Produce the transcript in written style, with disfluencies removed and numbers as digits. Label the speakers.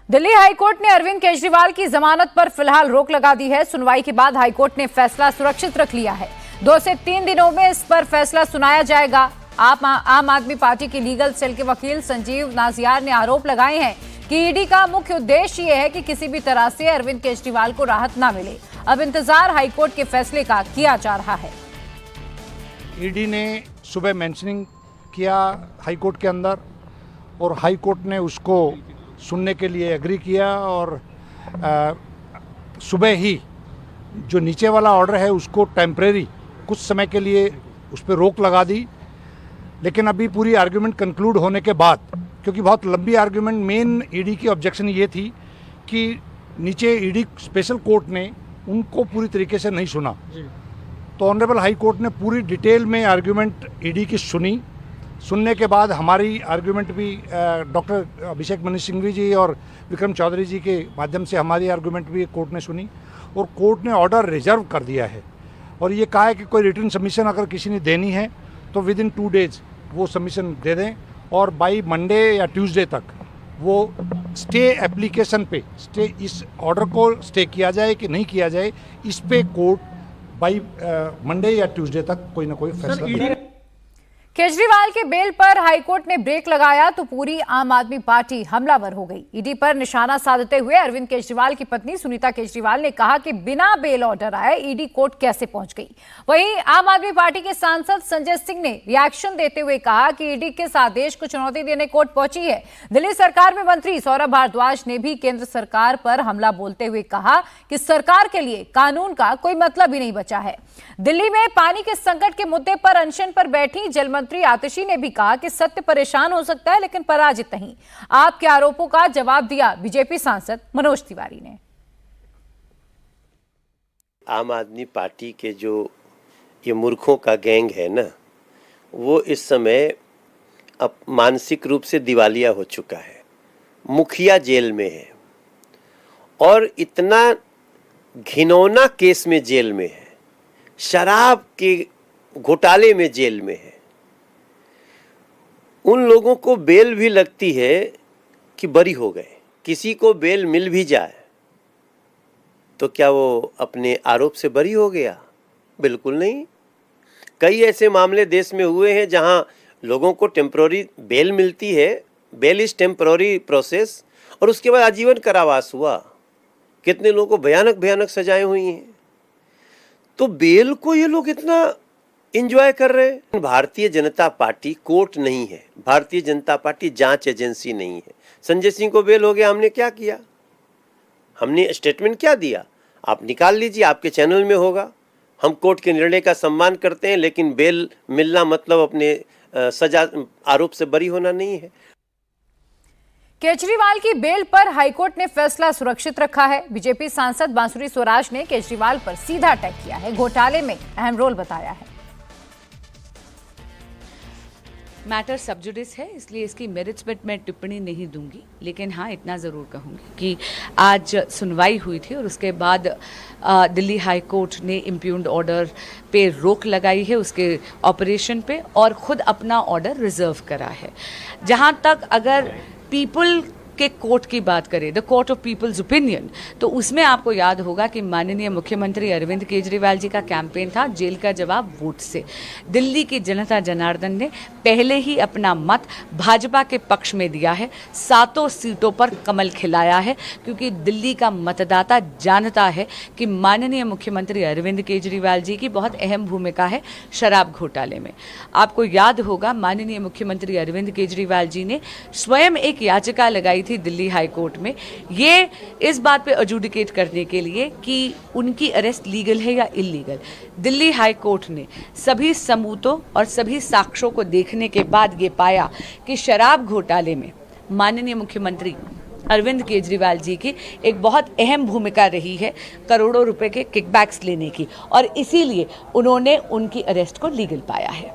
Speaker 1: Delhi high court ने अरविंद केजरीवाल की जमानत पर फिलहाल रोक लगा दी है। सुनवाई के बाद हाईकोर्ट ने फैसला सुरक्षित रख लिया है। 2 से 3 दिनों में इस पर फैसला सुनाया जाएगा। आम आदमी पार्टी के लीगल सेल के वकील संजीव नाजियार ने आरोप लगाए हैं कि ईडी का मुख्य उद्देश्य यह है कि किसी भी तरह से अरविंद केजरीवाल को राहत न मिले। अब इंतजार हाईकोर्ट के फैसले का किया जा रहा है।
Speaker 2: ईडी ने सुबह मेंशनिंग किया हाईकोर्ट के अंदर और हाईकोर्ट ने उसको सुनने के लिए एग्री किया और सुबह ही जो नीचे वाला ऑर्डर है उसको टेम्परेरी कुछ समय के लिए उस पर रोक लगा दी। लेकिन अभी पूरी आर्ग्यूमेंट कंक्लूड होने के बाद, क्योंकि बहुत लंबी आर्ग्यूमेंट, मेन ईडी की ऑब्जेक्शन ये थी कि नीचे ईडी स्पेशल कोर्ट ने उनको पूरी तरीके से नहीं सुना। तो ऑनरेबल हाई कोर्ट ने पूरी डिटेल में आर्ग्यूमेंट ईडी की सुनने के बाद हमारी आर्ग्यूमेंट भी डॉक्टर अभिषेक मनु सिंघवी जी और विक्रम चौधरी जी के माध्यम से हमारी आर्ग्यूमेंट भी कोर्ट ने सुनी और कोर्ट ने ऑर्डर रिजर्व कर दिया है और ये कहा है कि कोई रिटर्न सबमिशन अगर किसी ने देनी है तो विद इन 2 डेज वो सबमिशन दे दें और बाई मंडे या ट्यूसडे तक वो स्टे एप्लीकेशन पे इस ऑर्डर को स्टे किया जाए कि नहीं किया जाए, इस पे कोर्ट बाई मंडे या ट्यूसडे तक कोई ना कोई फैसला।
Speaker 1: केजरीवाल के बेल पर हाईकोर्ट ने ब्रेक लगाया तो पूरी आम आदमी पार्टी हमलावर हो गई। ईडी पर निशाना साधते हुए अरविंद केजरीवाल की पत्नी सुनीता केजरीवाल ने कहा कि बिना बेल ऑर्डर आए ईडी कोर्ट कैसे पहुंच गई। वहीं आम आदमी पार्टी के सांसद संजय सिंह ने रिएक्शन देते हुए कहा कि ईडी के इस आदेश को चुनौती देने कोर्ट पहुंची है। दिल्ली सरकार में मंत्री सौरभ भारद्वाज ने भी केंद्र सरकार पर हमला बोलते हुए कहा कि सरकार के लिए कानून का कोई मतलब ही नहीं बचा है। दिल्ली में पानी के संकट के मुद्दे पर अनशन पर बैठी जल मंत्री आतिशी ने भी कहा कि सत्य परेशान हो सकता है लेकिन पराजित नहीं। आपके आरोपों का जवाब दिया बीजेपी सांसद मनोज तिवारी ने।
Speaker 3: आम आदमी पार्टी के जो ये मूर्खों का गैंग है ना, वो इस समय अब मानसिक रूप से दिवालिया हो चुका है। मुखिया जेल में है और इतना घिनौना केस में जेल में है, शराब के घोटाले में जेल में है। उन लोगों को बेल भी लगती है कि बरी हो गए। किसी को बेल मिल भी जाए तो क्या वो अपने आरोप से बरी हो गया? बिल्कुल नहीं। कई ऐसे मामले देश में हुए हैं जहां लोगों को टेम्पररी बेल मिलती है, बेल इज टेम्पररी प्रोसेस, और उसके बाद आजीवन कारावास हुआ। कितने लोगों को भयानक भयानक सजाएं हुई हैं। तो बेल को ये लोग इतना एंजॉय कर रहे हैं। भारतीय जनता पार्टी कोर्ट नहीं है, भारतीय जनता पार्टी जांच एजेंसी नहीं है। संजय सिंह को बेल हो गया, हमने क्या किया? हमने स्टेटमेंट क्या दिया? आप निकाल लीजिए, आपके चैनल में होगा। हम कोर्ट के निर्णय का सम्मान करते हैं, लेकिन बेल मिलना मतलब अपने सजा आरोप से बरी होना नहीं है।
Speaker 1: केजरीवाल की बेल पर हाईकोर्ट ने फैसला सुरक्षित रखा है। बीजेपी सांसद बांसुरी स्वराज ने केजरीवाल पर सीधा अटैक किया है, घोटाले में अहम रोल बताया है।
Speaker 4: मैटर सब जुडिस है, इसलिए इसकी मेरिट्स पर मैं टिप्पणी नहीं दूंगी, लेकिन हाँ इतना ज़रूर कहूँगी कि आज सुनवाई हुई थी और उसके बाद दिल्ली हाई कोर्ट ने इम्प्यून्ड ऑर्डर पे रोक लगाई है उसके ऑपरेशन पे और ख़ुद अपना ऑर्डर रिजर्व करा है। जहाँ तक अगर पीपल के कोर्ट की बात करें, the court of peoples opinion, तो उसमें आपको याद होगा कि माननीय मुख्यमंत्री अरविंद केजरीवाल जी का कैंपेन था जेल का जवाब वोट से। दिल्ली की जनता जनार्दन ने पहले ही अपना मत भाजपा के पक्ष में दिया है, 7 सीटों पर कमल खिलाया है, क्योंकि दिल्ली का मतदाता जानता है कि माननीय मुख्यमंत्री अरविंद केजरीवाल जी की बहुत अहम भूमिका है शराब घोटाले में। आपको याद होगा माननीय मुख्यमंत्री अरविंद केजरीवाल जी ने स्वयं एक याचिका लगाई थी दिल्ली हाई कोर्ट में, ये इस बात पे एडजुडिकेट करने के लिए कि उनकी अरेस्ट लीगल है या इलीगल। दिल्ली हाई कोर्ट ने सभी सबूतों और सभी साक्ष्यों को देखने के बाद ये पाया कि शराब घोटाले में माननीय मुख्यमंत्री अरविंद केजरीवाल जी की एक बहुत अहम भूमिका रही है करोड़ों रुपए के किकबैक्स लेने की, और इसीलिए उन्होंने उनकी अरेस्ट को लीगल पाया है।